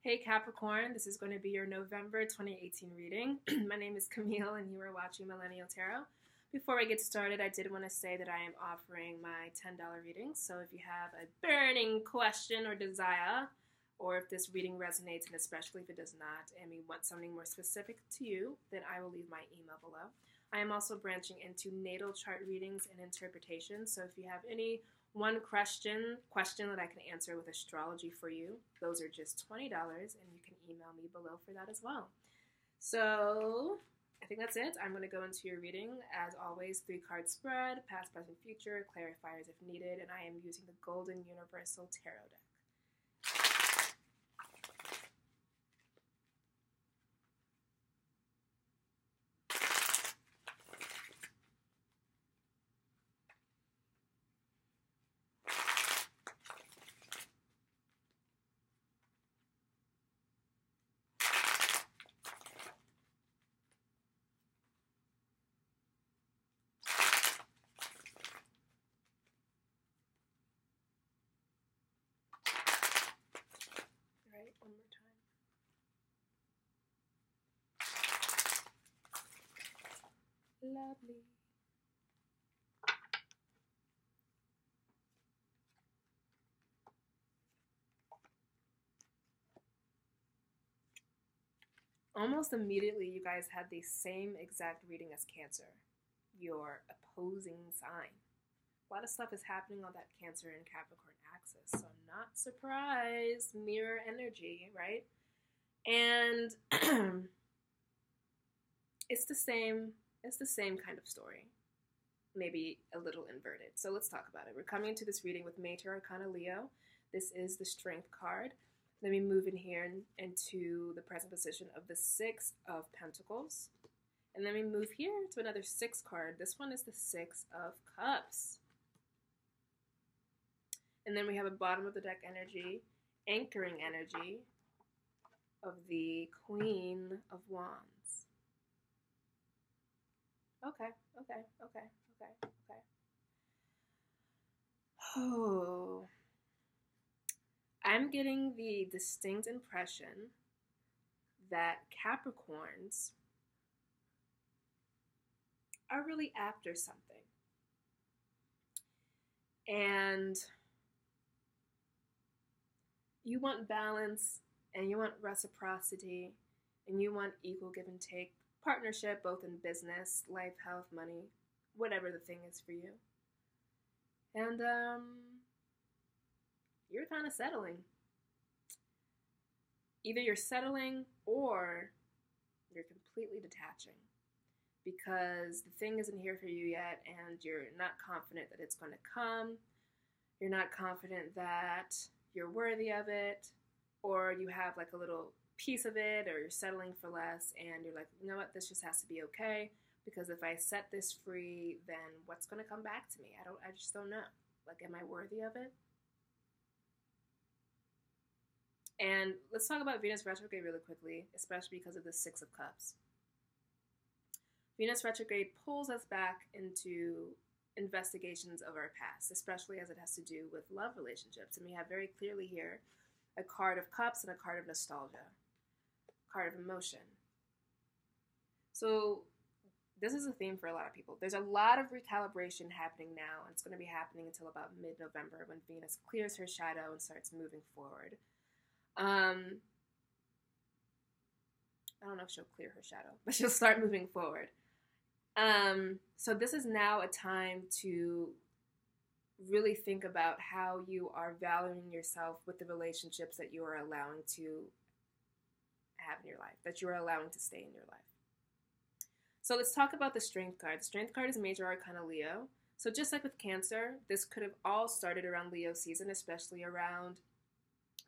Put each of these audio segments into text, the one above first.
Hey Capricorn, this is going to be your November 2018 reading. My name is Camille and you are watching Millennial Tarot. Before I get started, I did want to say that I am offering my $10 reading. So if you have a burning question or desire, or if this reading resonates, and especially if it does not, and we want something more specific to you, then I will leave my email below. I am also branching into natal chart readings and interpretations. So if you have any one question that I can answer with astrology for you, those are just $20, and you can email me below for that as well. So I think that's it. I'm going to go into your reading. As always, 3-card spread, past, present, future, clarifiers if needed, and I am using the Golden Universal Tarot deck. One more time. Lovely. Almost immediately, you guys had the same exact reading as Cancer, your opposing sign. A lot of stuff is happening on that Cancer and Capricorn axis, so I'm not surprised. Mirror energy, right? And it's the same kind of story, maybe a little inverted. So let's talk about it. We're coming into this reading with Major Arcana Leo. This is the Strength card. Let me move in here into the present position of the 6 of Pentacles. And then we move here to another 6 card. This one is the 6 of Cups. And then we have a bottom of the deck energy, anchoring energy of the Queen of Wands. Okay. Oh. I'm getting the distinct impression that Capricorns are really after something. And you want balance, and you want reciprocity, and you want equal give and take, partnership, both in business, life, health, money, whatever the thing is for you. And you're kind of settling. Either you're settling or you're completely detaching because the thing isn't here for you yet, and you're not confident that it's going to come. You're not confident that you're worthy of it, or you have like a little piece of it, or you're settling for less, and you're like, you know what, this just has to be okay, because if I set this free, then what's going to come back to me? I just don't know. Like, am I worthy of it? And let's talk about Venus retrograde really quickly, especially because of the 6 of Cups. Venus retrograde pulls us back into investigations of our past, especially as it has to do with love relationships. And we have very clearly here a card of cups and a card of nostalgia, card of emotion. So this is a theme for a lot of people. There's a lot of recalibration happening now, and it's going to be happening until about mid-November when Venus clears her shadow and starts moving forward. I don't know if she'll clear her shadow, but she'll start moving forward. So this is now a time to really think about how you are valuing yourself with the relationships that you are allowing to have in your life, that you are allowing to stay in your life. So let's talk about the Strength card. The Strength card is Major Arcana Leo. So just like with Cancer, this could have all started around Leo season, especially around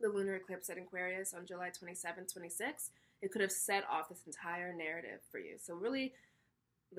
the lunar eclipse at Aquarius on July 27th, 26th. It could have set off this entire narrative for you. So really,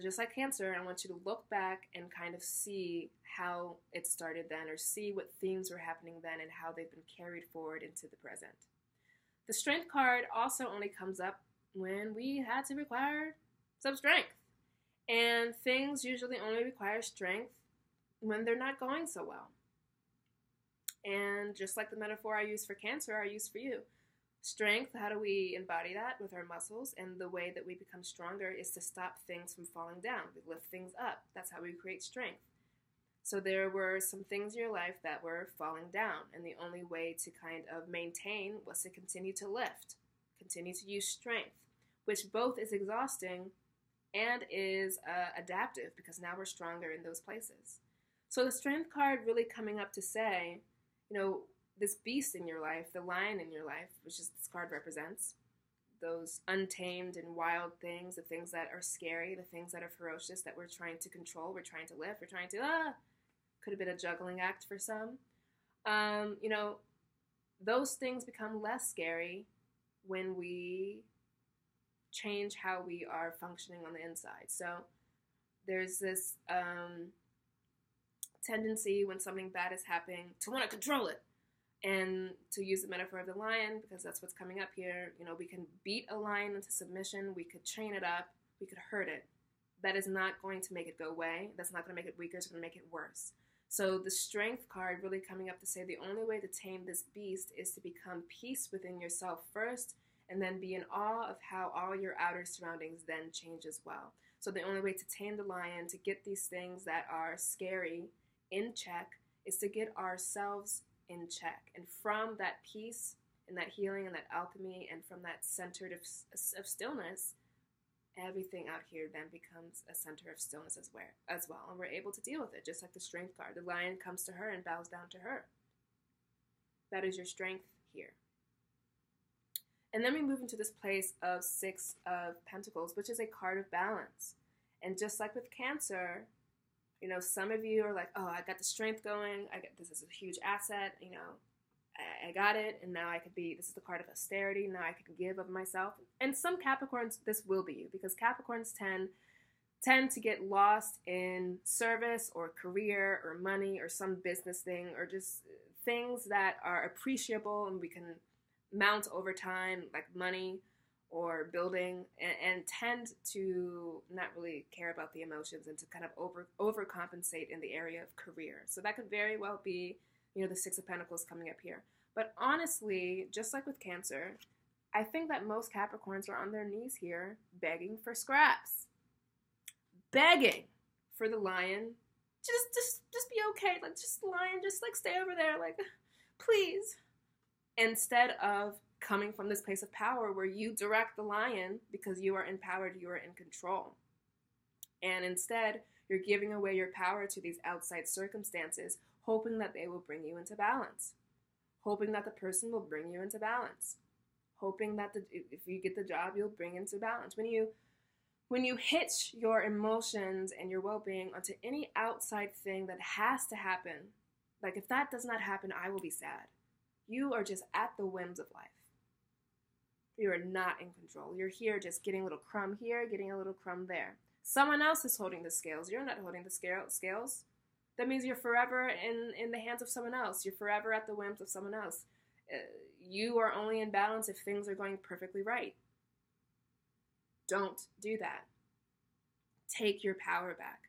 just like Cancer, I want you to look back and kind of see how it started then, or see what themes were happening then and how they've been carried forward into the present. The Strength card also only comes up when we had to require some strength. And things usually only require strength when they're not going so well. And just like the metaphor I use for Cancer, I use for you. Strength, how do we embody that with our muscles? And the way that we become stronger is to stop things from falling down. We lift things up. That's how we create strength. So there were some things in your life that were falling down, and the only way to kind of maintain was to continue to lift, continue to use strength, which both is exhausting and is adaptive, because now we're stronger in those places. So the strength card really coming up to say, this beast in your life, the lion in your life, which is this card represents, those untamed and wild things, the things that are scary, the things that are ferocious, that we're trying to control, we're trying to lift, we're trying to, could have been a juggling act for some. Those things become less scary when we change how we are functioning on the inside. So there's this tendency when something bad is happening to want to control it. And to use the metaphor of the lion, because that's what's coming up here, we can beat a lion into submission, we could chain it up, we could hurt it. That is not going to make it go away. That's not going to make it weaker, it's going to make it worse. So the strength card really coming up to say the only way to tame this beast is to become peace within yourself first, and then be in awe of how all your outer surroundings then change as well. So the only way to tame the lion, to get these things that are scary in check, is to get ourselves in check. And from that peace and that healing and that alchemy, and from that center of stillness, everything out here then becomes a center of stillness as well. And we're able to deal with it, just like the strength card. The lion comes to her and bows down to her. That is your strength here. And then we move into this place of Six of Pentacles, which is a card of balance. And just like with Cancer, some of you are like, oh, I got the strength going. This is a huge asset. I got it. And now this is the card of austerity. Now I can give of myself. And some Capricorns, this will be you, because Capricorns tend to get lost in service or career or money or some business thing, or just things that are appreciable and we can mount over time, like money or building, and tend to not really care about the emotions and to kind of overcompensate in the area of career. So that could very well be, the Six of Pentacles coming up here. But honestly, just like with Cancer, I think that most Capricorns are on their knees here begging for scraps. Begging for the lion. Just be okay. Like, just lion, just like stay over there. Like, please. Instead of coming from this place of power where you direct the lion because you are empowered, you are in control. And instead, you're giving away your power to these outside circumstances, hoping that they will bring you into balance. Hoping that the person will bring you into balance. Hoping that if you get the job, you'll bring into balance. When you hitch your emotions and your well-being onto any outside thing that has to happen, like if that does not happen, I will be sad. You are just at the whims of life. You are not in control. You're here just getting a little crumb here, getting a little crumb there. Someone else is holding the scales. You're not holding the scales. That means you're forever in the hands of someone else. You're forever at the whims of someone else. You are only in balance if things are going perfectly right. Don't do that. Take your power back.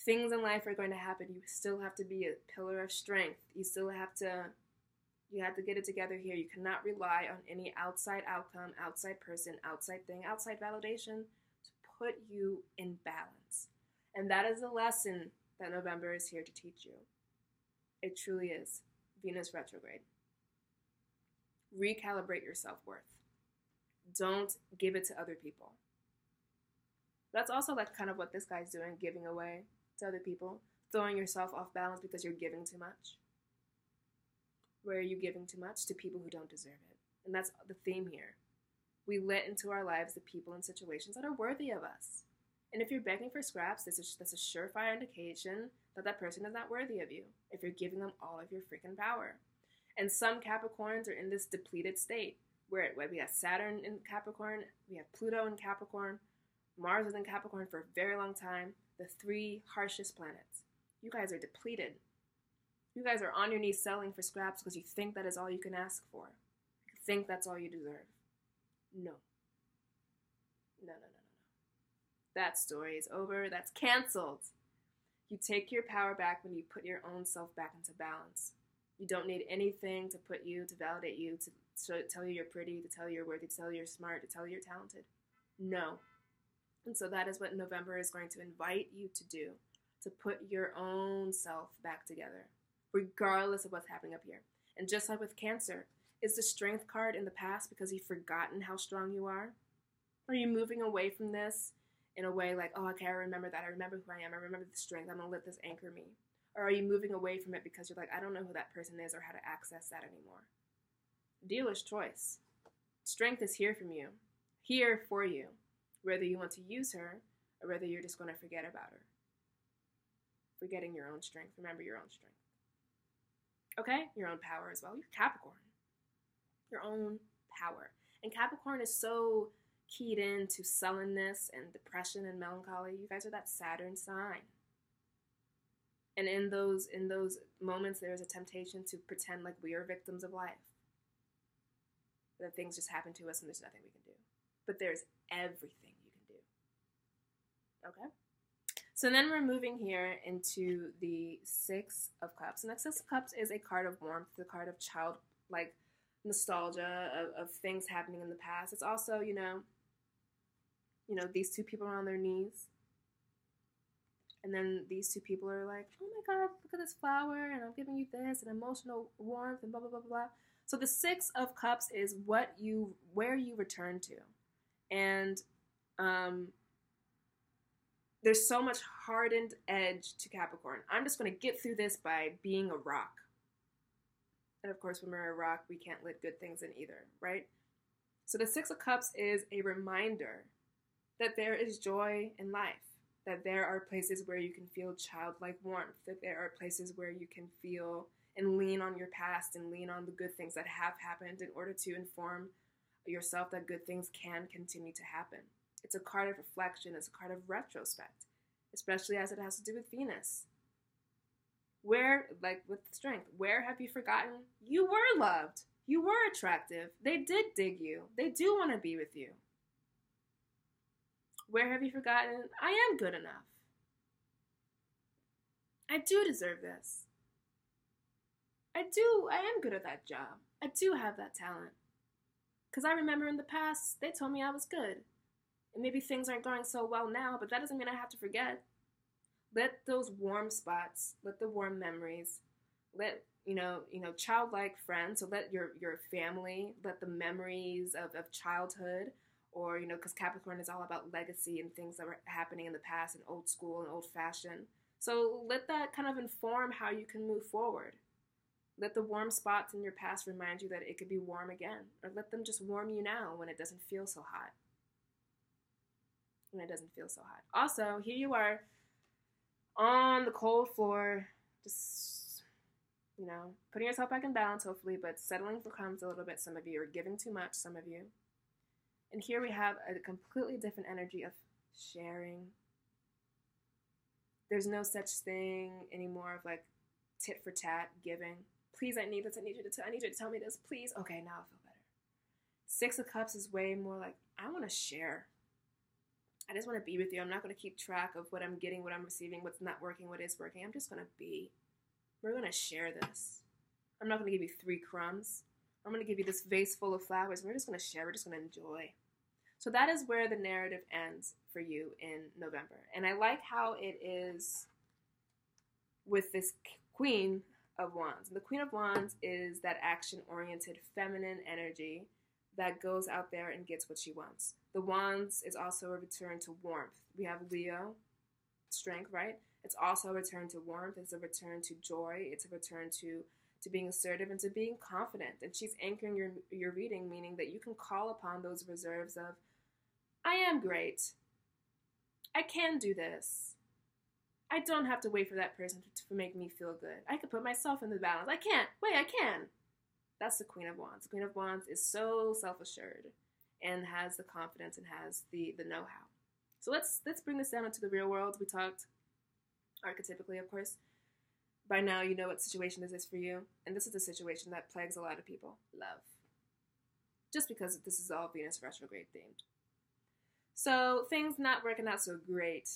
Things in life are going to happen. You still have to be a pillar of strength. You have to get it together here. You cannot rely on any outside outcome, outside person, outside thing, outside validation to put you in balance. And that is the lesson that November is here to teach you. It truly is. Venus retrograde. Recalibrate your self-worth. Don't give it to other people. That's also like kind of what this guy's doing, giving away to other people, throwing yourself off balance because you're giving too much. Where are you giving too much? To people who don't deserve it. And that's the theme here. We let into our lives the people and situations that are worthy of us. And if you're begging for scraps, that's a surefire indication that that person is not worthy of you, if you're giving them all of your freaking power. And some Capricorns are in this depleted state, where we have Saturn in Capricorn, we have Pluto in Capricorn, Mars is in Capricorn for a very long time, the three harshest planets. You guys are depleted. You guys are on your knees selling for scraps because you think that is all you can ask for. You think that's all you deserve. No. No. That story is over. That's canceled. You take your power back when you put your own self back into balance. You don't need anything to put you, to validate you, to tell you you're pretty, to tell you you're worthy, to tell you you're smart, to tell you you're talented. No. And so that is what November is going to invite you to do, to put your own self back together, regardless of what's happening up here. And just like with Cancer, is the Strength card in the past because you've forgotten how strong you are? Are you moving away from this in a way like, oh, okay, I remember that. I remember who I am. I remember the strength. I'm going to let this anchor me. Or are you moving away from it because you're like, I don't know who that person is or how to access that anymore? Dealer's choice. Strength is here from you, here for you, whether you want to use her or whether you're just going to forget about her. Forgetting your own strength. Remember your own strength. Okay? Your own power as well. You're Capricorn. Your own power. And Capricorn is so keyed into sullenness and depression and melancholy. You guys are that Saturn sign. And in those moments, there's a temptation to pretend like we are victims of life. That things just happen to us and there's nothing we can do. But there's everything you can do. Okay? So then we're moving here into the Six of Cups. And the Six of Cups is a card of warmth, the card of childlike nostalgia of things happening in the past. It's also, these two people are on their knees. And then these two people are like, oh my God, look at this flower, and I'm giving you this, and emotional warmth, and blah, blah, blah, blah. So the Six of Cups is where you return to. And there's so much hardened edge to Capricorn. I'm just going to get through this by being a rock. And of course, when we're a rock, we can't let good things in either, right? So the Six of Cups is a reminder that there is joy in life, that there are places where you can feel childlike warmth, that there are places where you can feel and lean on your past and lean on the good things that have happened in order to inform yourself that good things can continue to happen. It's a card of reflection. It's a card of retrospect, especially as it has to do with Venus. Where, like with strength, where have you forgotten you were loved? You were attractive. They did dig you. They do want to be with you. Where have you forgotten I am good enough? I do deserve this. I am good at that job. I do have that talent. Because I remember in the past, they told me I was good. And maybe things aren't going so well now, but that doesn't mean I have to forget. Let those warm spots, let the warm memories, let, childlike friends, so let your family, let the memories of childhood, or, because Capricorn is all about legacy and things that were happening in the past and old school and old fashioned. So let that kind of inform how you can move forward. Let the warm spots in your past remind you that it could be warm again. Or let them just warm you now when it doesn't feel so hot. Also, here you are on the cold floor, just, putting yourself back in balance, hopefully, but settling for crumbs a little bit. Some of you are giving too much, some of you. And here we have a completely different energy of sharing. There's no such thing anymore of like tit for tat giving. Please, I need this. I need you to tell me this. Please. Okay, now I feel better. Six of Cups is way more like, I want to share. I just want to be with you. I'm not going to keep track of what I'm getting, what I'm receiving, what's not working, what is working. I'm just going to be. We're going to share this. I'm not going to give you 3 crumbs. I'm going to give you this vase full of flowers. We're just going to share. We're just going to enjoy. So that is where the narrative ends for you in November. And I like how it is with this Queen of Wands. And the Queen of Wands is that action-oriented feminine energy that goes out there and gets what she wants. The Wands is also a return to warmth. We have Leo, strength, right? It's also a return to warmth. It's a return to joy. It's a return to being assertive and to being confident. And she's anchoring your reading, meaning that you can call upon those reserves of, I am great. I can do this. I don't have to wait for that person to make me feel good. I can put myself in the balance. I can't. Wait, I can. That's the Queen of Wands. The Queen of Wands is so self-assured and has the confidence and has the know-how. So let's bring this down into the real world. We talked archetypically, of course. By now, you know what situation this is for you. And this is a situation that plagues a lot of people. Love. Just because this is all Venus retrograde themed. So things not working out so great.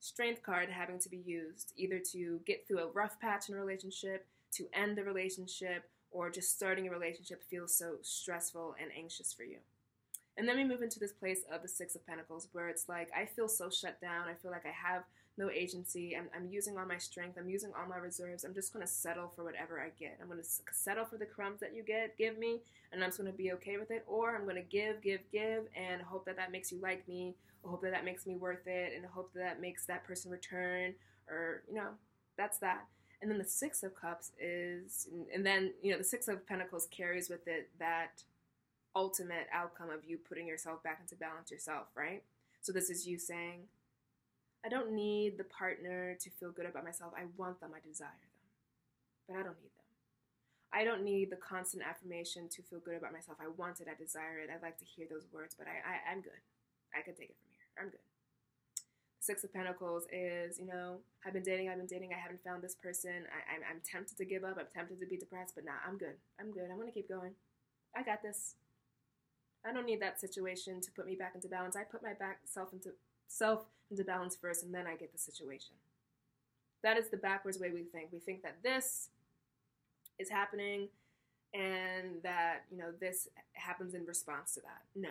Strength card having to be used either to get through a rough patch in a relationship, to end the relationship, or just starting a relationship feels so stressful and anxious for you. And then we move into this place of the Six of Pentacles, where it's like, I feel so shut down. I feel like I have no agency. I'm using all my strength. I'm using all my reserves. I'm just going to settle for whatever I get. I'm going to settle for the crumbs that you give me, and I'm just going to be okay with it. Or I'm going to give, and hope that that makes you like me, or hope that that makes me worth it, and hope that that makes that person return, or, that's that. And then the Six of Cups is, and then, the Six of Pentacles carries with it that ultimate outcome of you putting yourself back into balance yourself, right? So this is you saying, I don't need the partner to feel good about myself. I want them, I desire them, but I don't need them. I don't need the constant affirmation to feel good about myself. I want it, I desire it. I'd like to hear those words, but I'm good. I can take it from here. I'm good. Six of Pentacles is, I've been dating, I haven't found this person. I'm tempted to give up. I'm tempted to be depressed, but nah, I'm good. I'm going to keep going. I got this. I don't need that situation to put me back into balance. I put my self into balance first, and then I get the situation. That is the backwards way we think. We think that this is happening and that, this happens in response to that. No.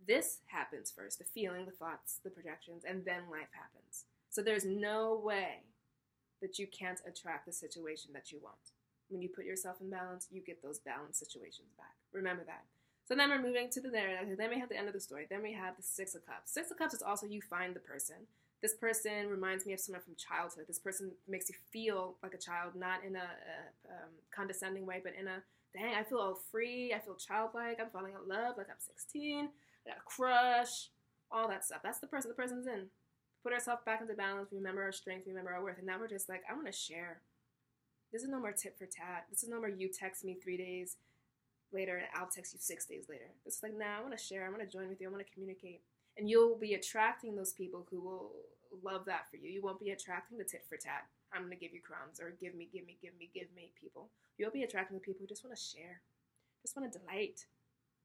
This happens first, the feeling, the thoughts, the projections, and then life happens. So there's no way that you can't attract the situation that you want. When you put yourself in balance, you get those balanced situations back. Remember that. So then we're moving to the narrative. Then we have the end of the story. Then we have the Six of Cups. Six of Cups is also you find the person. This person reminds me of someone from childhood. This person makes you feel like a child, not in a condescending way, but in a, dang, I feel all free. I feel childlike. I'm falling in love like I'm 16. I got a crush. All that stuff. That's the person the person's in. Put ourselves back into balance. Remember our strength. Remember our worth. And now we're just like, I want to share. This is no more tit for tat. This is no more you text me 3 days later and I'll text you 6 days later. It's like, nah, I want to share. I want to join with you. I want to communicate. And you'll be attracting those people who will love that for you. You won't be attracting the tit for tat. I'm going to give you crumbs, or give me people. You'll be attracting the people who just want to share, just want to delight.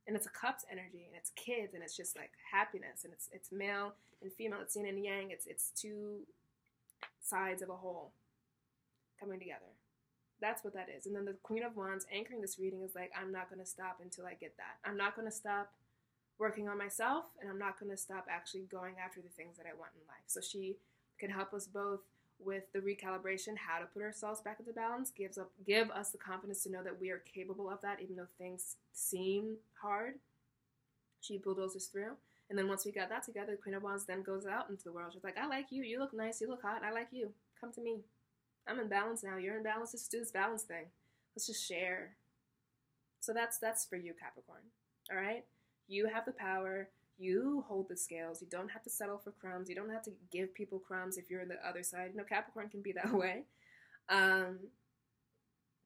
And it's a cups energy, and it's kids, and it's just like happiness, and it's male and female. It's yin and yang. It's two sides of a whole coming together. That's what that is. And then the Queen of Wands anchoring this reading is like, I'm not going to stop until I get that. I'm not going to stop working on myself, and I'm not going to stop actually going after the things that I want in life. So she can help us both with the recalibration, how to put ourselves back into balance, give us the confidence to know that we are capable of that, even though things seem hard. She bulldozes through. And then once we got that together, the Queen of Wands then goes out into the world. She's like, I like you. You look nice. You look hot. I like you. Come to me. I'm in balance now. You're in balance. Let's do this balance thing. Let's just share. So that's for you, Capricorn. All right? You have the power. You hold the scales. You don't have to settle for crumbs. You don't have to give people crumbs if you're on the other side. No, Capricorn can be that way.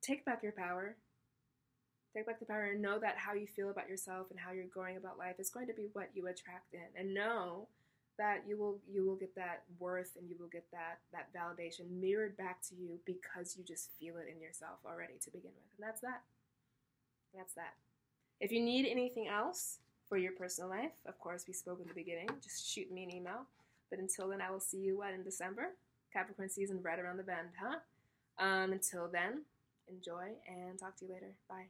Take back your power. Take back the power and know that how you feel about yourself and how you're going about life is going to be what you attract in. And know that you will get that worth, and you will get that validation mirrored back to you because you just feel it in yourself already to begin with. And that's that. That's that. If you need anything else for your personal life, of course, we spoke in the beginning, just shoot me an email. But until then, I will see you in December. Capricorn season right around the bend, huh? Until then, enjoy and talk to you later. Bye.